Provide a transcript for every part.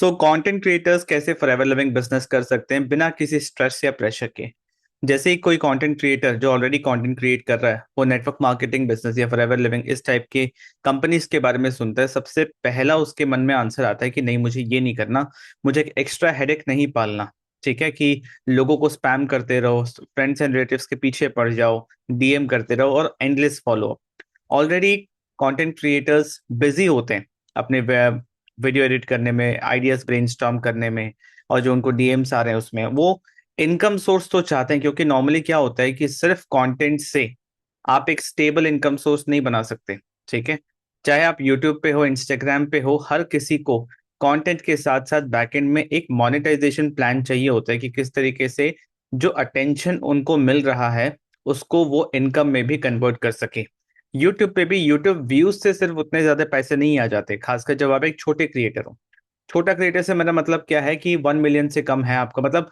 So content creators कैसे forever living business कर सकते हैं बिना किसी स्ट्रेस या प्रेशर के। जैसे ही कोई कंटेंट क्रिएटर जो ऑलरेडी कंटेंट क्रिएट कर रहा है वो नेटवर्क मार्केटिंग बिजनेस या फॉरएवर लिविंग इस टाइप के कंपनीज के बारे में सुनता है, सबसे पहला उसके मन में आंसर आता है कि नहीं, मुझे ये नहीं करना, मुझे एक एक्स्ट्रा हेडेक नहीं पालना। ठीक है कि लोगों को स्पैम करते रहो, फ्रेंड्स एंड रिलेटिव्स के पीछे पड़ जाओ, डीएम करते रहो और endless follow. Already content creators busy होते हैं अपने वीडियो एडिट करने में, आइडियाज ब्रेनस्टॉर्म करने में, और जो उनको डीएम्स आ रहे हैं उसमें वो इनकम सोर्स तो चाहते हैं, क्योंकि नॉर्मली क्या होता है कि सिर्फ कंटेंट से आप एक स्टेबल इनकम सोर्स नहीं बना सकते। ठीक है, चाहे आप यूट्यूब पे हो, इंस्टाग्राम पे हो, हर किसी को कंटेंट के साथ साथ बैकएंड में एक मोनेटाइजेशन प्लान चाहिए होता है कि किस तरीके से जो अटेंशन उनको मिल रहा है उसको वो इनकम में भी कन्वर्ट कर सके। यूट्यूब पे भी यूट्यूब व्यूज से सिर्फ उतने ज्यादा पैसे नहीं आ जाते, खासकर जब आप एक छोटे क्रिएटर हो। छोटा क्रिएटर से मेरा मतलब क्या है कि 1 मिलियन से कम है आपका, मतलब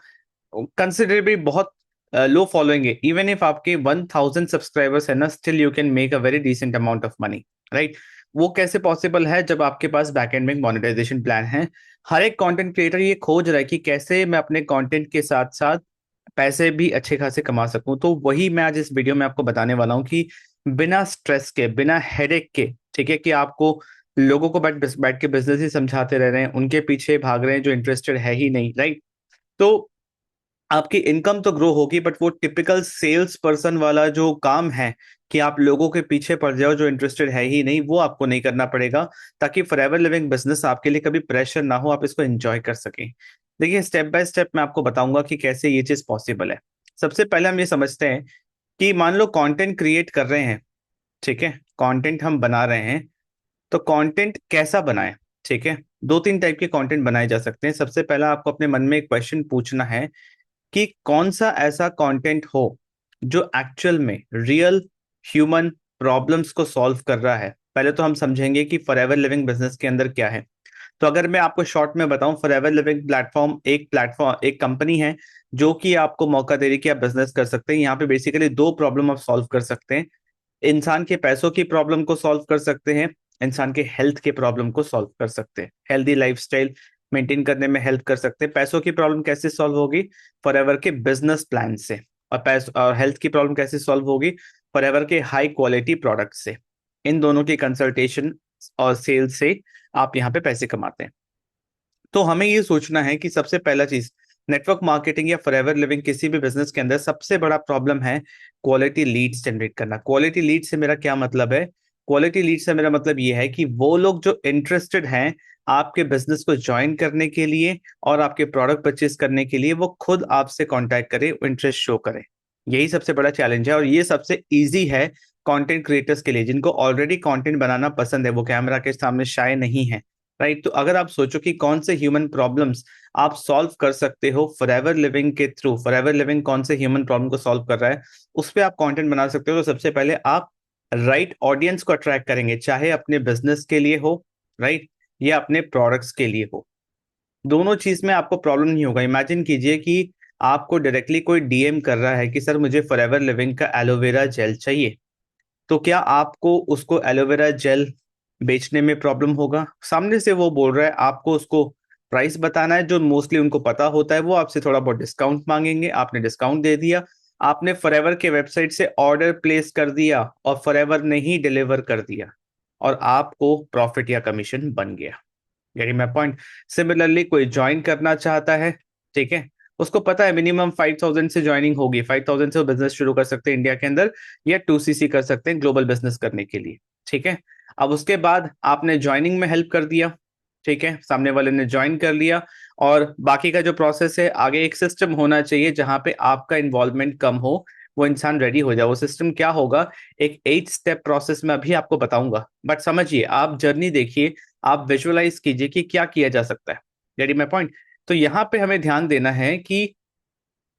कंसिडरेबली बहुत लो फॉलोइंग है। इवन इफ आपके 1,000 सब्सक्राइबर्स है ना, still you can make a very decent amount of money, right. वो कैसे पॉसिबल है? जब आपके पास बैकएंड में मोनेटाइजेशन प्लान है। हर एक कंटेंट क्रिएटर ये खोज रहा है कि कैसे मैं अपने कंटेंट के साथ साथ पैसे भी अच्छे खासे कमा सकूं। तो वही मैं आज इस वीडियो में आपको बताने वाला हूं कि बिना स्ट्रेस के, बिना हेडेक के, ठीक है, कि आपको लोगों को बैठ बैठ के बिजनेस ही समझाते रह रहे हैं, उनके पीछे भाग रहे हैं जो इंटरेस्टेड है ही नहीं, राइट। तो आपकी इनकम तो ग्रो होगी, बट वो टिपिकल सेल्स पर्सन वाला जो काम है कि आप लोगों के पीछे पड़ जाओ जो इंटरेस्टेड है ही नहीं, वो आपको नहीं करना पड़ेगा। ताकि फॉरएवर लिविंग बिजनेस आपके लिए कभी प्रेशर ना हो, आप इसको एंजॉय कर सकें। देखिए, स्टेप बाय स्टेप मैं आपको बताऊंगा कि कैसे ये चीज पॉसिबल है। सबसे पहले हम ये समझते हैं कि मान लो कंटेंट क्रिएट कर रहे हैं, ठीक है, कंटेंट हम बना रहे हैं, तो कंटेंट कैसा बनाएं? ठीक है, दो तीन टाइप के कंटेंट बनाए जा सकते हैं। सबसे पहला आपको अपने मन में एक क्वेश्चन पूछना है कि कौन सा ऐसा कंटेंट हो जो एक्चुअल में रियल ह्यूमन प्रॉब्लम्स को सॉल्व कर रहा है। पहले तो हम समझेंगे कि फॉरएवर लिविंग बिजनेस के अंदर क्या है। तो अगर मैं आपको शॉर्ट में बताऊं, फॉरएवर लिविंग प्लेटफॉर्म एक कंपनी है जो कि आपको मौका दे रही है कि आप बिजनेस कर सकते हैं। यहाँ पे बेसिकली दो प्रॉब्लम आप सॉल्व कर सकते हैं। इंसान के पैसों की प्रॉब्लम को सॉल्व कर सकते हैं, इंसान के हेल्थ के प्रॉब्लम को सॉल्व कर सकते हैं, हेल्दी लाइफस्टाइल मेंटेन करने में हेल्प कर सकते हैं। पैसों की प्रॉब्लम कैसे सॉल्व होगी? फॉरएवर के बिजनेस प्लान से। और पैस और हेल्थ की प्रॉब्लम कैसे सॉल्व होगी? फॉरएवर के हाई क्वालिटी प्रोडक्ट से। इन दोनों की कंसल्टेशन और सेल से आप यहाँ पे पैसे कमाते हैं। तो हमें ये सोचना है कि सबसे पहला चीज, नेटवर्क मार्केटिंग या फॉरएवर लिविंग किसी भी बिजनेस के अंदर सबसे बड़ा प्रॉब्लम है क्वालिटी लीड्स जनरेट करना। क्वालिटी लीड से मेरा क्या मतलब है? क्वालिटी लीड से मेरा मतलब ये है कि वो लोग जो इंटरेस्टेड हैं आपके बिजनेस को ज्वाइन करने के लिए और आपके प्रोडक्ट परचेज करने के लिए, वो खुद आपसे कांटेक्ट करें, इंटरेस्ट शो करें। यही सबसे बड़ा चैलेंज है और ये सबसे इजी है कंटेंट क्रिएटर्स के लिए, जिनको ऑलरेडी कंटेंट बनाना पसंद है, वो कैमरा के सामने शाय नहीं है, राइट। तो अगर आप सोचो कि कौन से ह्यूमन प्रॉब्लम्स आप सॉल्व कर सकते हो फॉरएवर लिविंग के थ्रू, फॉरएवर लिविंग कौन से ह्यूमन प्रॉब्लम को सॉल्व कर रहा है, उस पर आप कंटेंट बना सकते हो। तो सबसे पहले आप राइट ऑडियंस को अट्रैक्ट करेंगे, चाहे अपने बिजनेस के लिए हो, राइट, या अपने प्रोडक्ट्स के लिए हो। दोनों चीज में आपको प्रॉब्लम नहीं होगा। इमेजिन कीजिए कि आपको डायरेक्टली कोई डीएम कर रहा है कि सर मुझे फॉरएवर लिविंग का एलोवेरा जेल चाहिए। तो क्या आपको उसको एलोवेरा जेल बेचने में प्रॉब्लम होगा? सामने से वो बोल रहा है, आपको उसको प्राइस बताना है जो मोस्टली उनको पता होता है, वो आपसे थोड़ा बहुत डिस्काउंट मांगेंगे, आपने डिस्काउंट दे दिया, आपने फॉरएवर के वेबसाइट से ऑर्डर प्लेस कर दिया और फॉरएवर ने ही डिलीवर कर दिया और आपको प्रॉफिट या कमीशन बन गया। Getting my point? सिमिलरली कोई ज्वाइन करना चाहता है, ठीक है, उसको पता है मिनिमम 5,000 से ज्वाइनिंग होगी, 5,000 से वो बिजनेस शुरू कर सकते हैं इंडिया के अंदर, या 2CC कर सकते हैं ग्लोबल बिजनेस करने के लिए, ठीक है। अब उसके बाद आपने ज्वाइनिंग में हेल्प कर दिया, ठीक है, सामने वाले ने ज्वाइन कर लिया, और बाकी का जो प्रोसेस है, आगे एक सिस्टम होना चाहिए जहां पे आपका इन्वॉल्वमेंट कम हो, वो इंसान रेडी हो जाए। वो सिस्टम क्या होगा? एक 8 स्टेप प्रोसेस में अभी आपको बताऊंगा, बट समझिए, आप जर्नी देखिए, आप विजुअलाइज कीजिए कि क्या किया जा सकता है। Ready my point? तो यहाँ पे हमें ध्यान देना है कि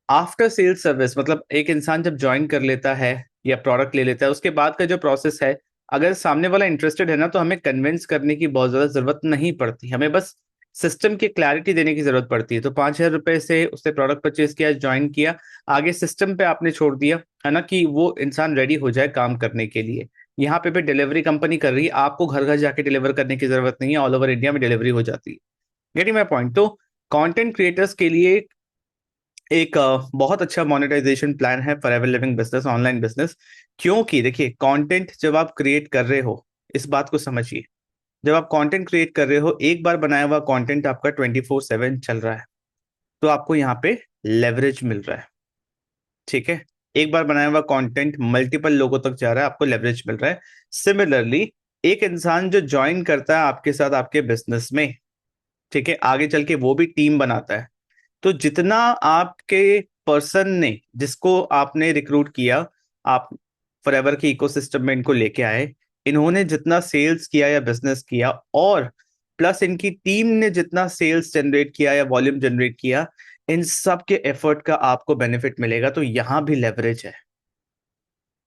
आफ्टर सेल्स सर्विस, मतलब एक इंसान जब ज्वाइन कर लेता है या प्रोडक्ट ले लेता है, उसके बाद का जो प्रोसेस है, अगर सामने वाला इंटरेस्टेड है ना, तो हमें कन्विंस करने की बहुत ज्यादा जरूरत नहीं पड़ती, हमें बस सिस्टम की क्लैरिटी देने की जरूरत पड़ती है। तो 5,000 रुपए से उसने प्रोडक्ट परचेज किया, ज्वाइन किया, आगे सिस्टम पे आपने छोड़ दिया, है ना, कि वो इंसान रेडी हो जाए काम करने के लिए। यहाँ पे भी डिलीवरी कंपनी कर रही है, आपको घर घर जाके डिलीवर करने की जरूरत नहीं है, ऑल ओवर इंडिया में डिलीवरी हो जाती है। Getting my point? तो कंटेंट क्रिएटर्स के लिए एक बहुत अच्छा मोनेटाइजेशन प्लान है for ever living business, online business. क्योंकि देखिए, कंटेंट जब आप क्रिएट कर रहे हो, इस बात को समझिए, जब आप कंटेंट क्रिएट कर रहे हो, एक बार बनाया हुआ कंटेंट आपका 24/7 चल रहा है, तो आपको यहाँ पे लेवरेज मिल रहा है। ठीक है, एक बार बनाया हुआ कंटेंट मल्टीपल लोगों तक जा रहा है, आपको लेवरेज मिल रहा है। सिमिलरली, एक इंसान जो ज्वाइन करता है आपके साथ आपके बिजनेस में, ठीक है, आगे चल के वो भी टीम बनाता है। तो जितना आपके पर्सन ने, जिसको आपने रिक्रूट किया, आप फॉरएवर के इकोसिस्टम में इनको लेके आए, इन्होंने जितना सेल्स किया या बिजनेस किया, और प्लस इनकी टीम ने जितना सेल्स जनरेट किया या वॉल्यूम जनरेट किया, इन सब के एफर्ट का आपको बेनिफिट मिलेगा। तो यहां भी लेवरेज है।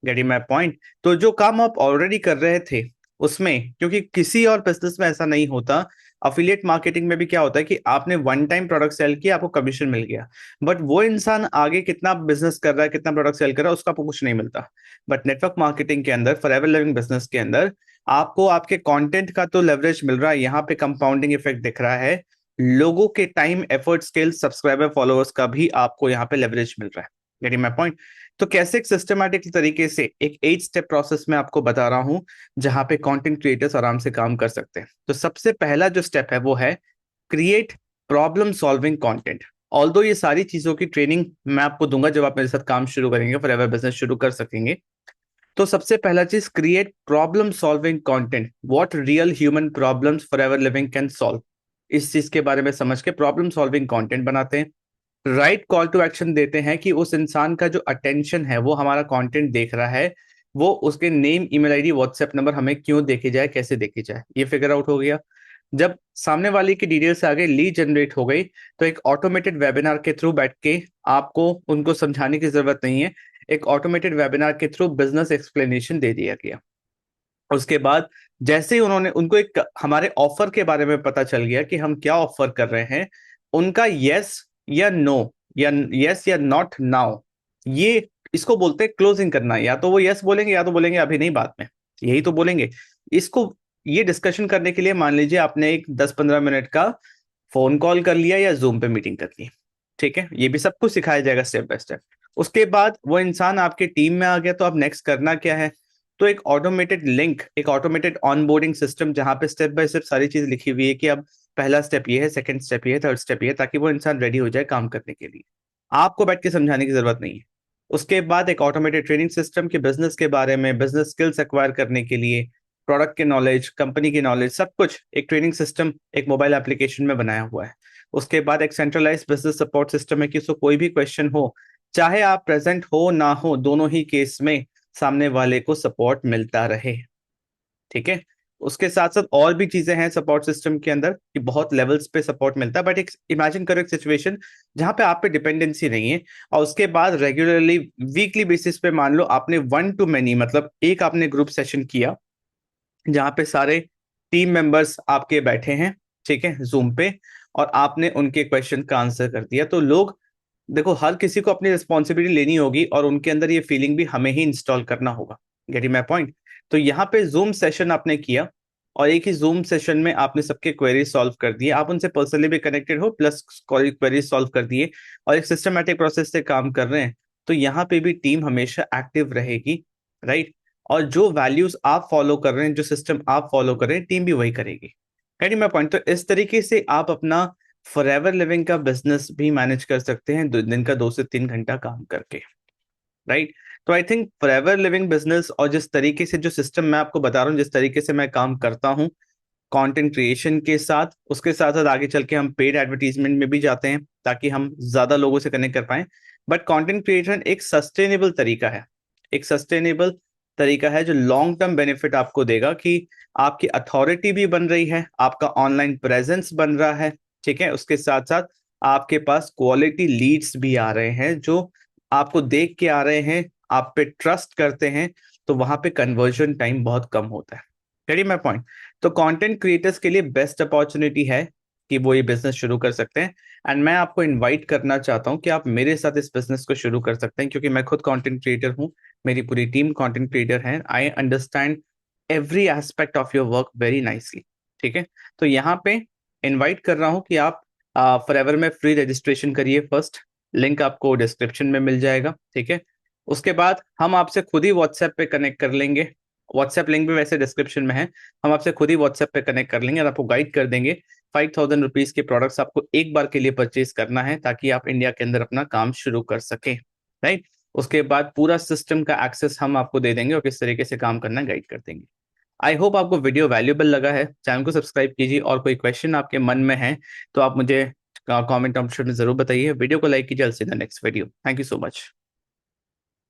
Getting my point? तो जो काम आप ऑलरेडी कर रहे थे उसमें, क्योंकि किसी और बिजनेस में ऐसा नहीं होता, अफिलिएट मार्केटिंग में भी क्या होता है कि आपने वन टाइम प्रोडक्ट सेल किया, आपको कमीशन मिल गया, बट वो इंसान आगे कितना बिजनेस कर रहा है, कितना प्रोडक्ट सेल कर रहा है, उसका आपको कुछ नहीं मिलता। बट नेटवर्क मार्केटिंग के अंदर, फॉरएवर लिविंग बिजनेस के अंदर, आपको आपके कंटेंट का तो लेवरेज मिल रहा है, यहाँ पे कंपाउंडिंग इफेक्ट दिख रहा है, लोगों के time, effort, skill, subscriber, followers का भी आपको यहाँ पे लेवरेज मिल रहा है। Getting my point? तो कैसे एक सिस्टमैटिक तरीके से एक 8 स्टेप प्रोसेस में आपको बता रहा हूं, जहां पे कंटेंट क्रिएटर्स आराम से काम कर सकते हैं। तो सबसे पहला जो स्टेप है वो है create problem solving content. Although ये सारी चीजों की ट्रेनिंग मैं आपको दूंगा जब आप मेरे साथ काम शुरू करेंगे, फॉरएवर बिजनेस शुरू कर सकेंगे। तो सबसे पहला चीज, create problem solving content. What real human problems forever living can solve, इस चीज के बारे में समझ के प्रॉब्लम सॉल्विंग कंटेंट बनाते हैं। राइट कॉल टू एक्शन देते हैं कि उस इंसान का जो अटेंशन है वो हमारा कंटेंट देख रहा है, वो उसके name, email ID, WhatsApp number हमें क्यों देखे जाए, कैसे देखे जाए, ये फिगर आउट हो गया। जब सामने वाले की डिटेल से आगे लीड जनरेट हो गई, तो एक ऑटोमेटेड वेबिनार के थ्रू बैठ के, आपको उनको समझाने की जरूरत नहीं है, एक ऑटोमेटेड वेबिनार के थ्रू बिजनेस एक्सप्लेनेशन दे दिया गया। उसके बाद जैसे ही उन्होंने, उनको एक हमारे ऑफर के बारे में पता चल गया कि हम क्या ऑफर कर रहे हैं, उनका यस या नो, या यस या नॉट नाउ, ये इसको बोलते हैं क्लोजिंग करना। या तो वो यस बोलेंगे, या तो बोलेंगे अभी नहीं, बाद में, यही तो बोलेंगे। इसको, ये डिस्कशन करने के लिए मान लीजिए आपने एक 10-15 मिनट का फोन कॉल कर लिया या जूम पे मीटिंग कर ली। ठीक है, ये भी सब कुछ सिखाया जाएगा स्टेप बाय स्टेप। उसके बाद वो इंसान आपके टीम में आ गया, तो अब नेक्स्ट करना क्या है? तो एक ऑटोमेटेड लिंक, एक ऑटोमेटेड ऑनबोर्डिंग सिस्टम, जहां पे स्टेप बाय स्टेप सारी चीज लिखी हुई है कि अब पहला स्टेप ये है, सेकंड स्टेप ये है, थर्ड स्टेप ये है, ताकि वो इंसान रेडी हो जाए काम करने के लिए। आपको बैठ के समझाने की जरूरत नहीं है। उसके बाद एक ऑटोमेटेड ट्रेनिंग सिस्टम के बिजनेस के बारे में, बिजनेस स्किल्स एक्वायर करने के लिए, प्रोडक्ट के नॉलेज, कंपनी की नॉलेज, सब कुछ एक ट्रेनिंग सिस्टम एक मोबाइल एप्लीकेशन में बनाया हुआ है। उसके बाद एक सेंट्रलाइज बिजनेस सपोर्ट सिस्टम है कि उसको कोई भी क्वेश्चन हो, चाहे आप प्रेजेंट हो ना हो, दोनों ही केस में सामने वाले को सपोर्ट मिलता रहे। ठीक है, उसके साथ साथ और भी चीजें हैं सपोर्ट सिस्टम के अंदर कि बहुत लेवल्स पे सपोर्ट मिलता है। बट एक इमेजिन करो एक सिचुएशन जहां पे आप पे डिपेंडेंसी नहीं है, और उसके बाद रेगुलरली वीकली बेसिस पे मान लो आपने वन टू मेनी, मतलब एक आपने ग्रुप सेशन किया जहां पे सारे टीम मेंबर्स आपके बैठे हैं, ठीक है, जूम पे, और आपने उनके क्वेश्चन का आंसर कर दिया। तो लोग, देखो, हर किसी को अपनी रिस्पॉन्सिबिलिटी लेनी होगी, और उनके अंदर ये फीलिंग भी हमें ही इंस्टॉल करना होगा। Getting my point? तो यहाँ पे जूम सेशन आपने किया, और एक ही जूम सेशन में आपने सबके क्वेरी सॉल्व कर दिए, आप उनसे पर्सनली भी कनेक्टेड हो, प्लस क्वेरी सॉल्व कर दिए, और एक सिस्टमेटिक प्रोसेस से काम कर रहे हैं। तो यहाँ पे भी टीम हमेशा एक्टिव रहेगी, राइट? और जो वैल्यूज आप फॉलो कर रहे हैं, जो सिस्टम आप फॉलो कर रहे हैं, टीम भी वही करेगी। Getting my point? तो इस तरीके से आप अपना फॉरएवर लिविंग का बिजनेस भी मैनेज कर सकते हैं, दिन का 2 से 3 घंटा काम करके, राइट? तो I think forever living business, और जिस तरीके से जो सिस्टम मैं आपको बता रहा हूँ, जिस तरीके से मैं काम करता हूँ कंटेंट क्रिएशन के साथ, उसके साथ साथ आगे चल के हम पेड एडवर्टीजमेंट में भी जाते हैं ताकि हम ज्यादा लोगों से कनेक्ट कर पाए। बट कंटेंट क्रिएशन एक सस्टेनेबल तरीका है, एक सस्टेनेबल तरीका है जो लॉन्ग टर्म बेनिफिट आपको देगा, कि आपकी अथॉरिटी भी बन रही है, आपका ऑनलाइन प्रेजेंस बन रहा है, ठीक है, उसके साथ साथ आपके पास क्वालिटी लीड्स भी आ रहे हैं जो आपको देख के आ रहे हैं, आप पे ट्रस्ट करते हैं, तो वहां पे कन्वर्जन टाइम बहुत कम होता है। करिए मैं पॉइंट? तो कंटेंट क्रिएटर्स के लिए बेस्ट अपॉर्चुनिटी है कि वो ये बिजनेस शुरू कर सकते हैं। एंड मैं आपको इनवाइट करना चाहता हूं कि आप मेरे साथ इस बिजनेस को शुरू कर सकते हैं, क्योंकि मैं खुद कंटेंट क्रिएटर हूं, मेरी पूरी टीम कंटेंट क्रिएटर है। I understand every aspect of your work very nicely. ठीक है, तो यहाँ पे इनवाइट कर रहा हूँ कि आप फॉरएवर में फ्री रजिस्ट्रेशन करिए फर्स्ट। लिंक आपको डिस्क्रिप्शन में मिल जाएगा, ठीक है। उसके बाद हम आपसे खुद ही व्हाट्सएप पे कनेक्ट कर लेंगे। व्हाट्सएप लिंक भी वैसे डिस्क्रिप्शन में है। हम आपसे खुद ही व्हाट्सएप पे कनेक्ट कर लेंगे और आपको गाइड कर देंगे। 5,000 रुपीज के प्रोडक्ट्स आपको एक बार के लिए परचेज करना है ताकि आप इंडिया के अंदर अपना काम शुरू कर सके, राइट। उसके बाद पूरा सिस्टम का एक्सेस हम आपको दे देंगे और किस तरीके से काम करना गाइड कर देंगे। आई होप आपको वीडियो वैल्यूएबल लगा है। चैनल को सब्सक्राइब कीजिए और कोई क्वेश्चन आपके मन में है तो आप मुझे कमेंट ऑप्शन में जरूर बताइए। वीडियो को लाइक कीजिए। जल्द से next video. Thank you so much.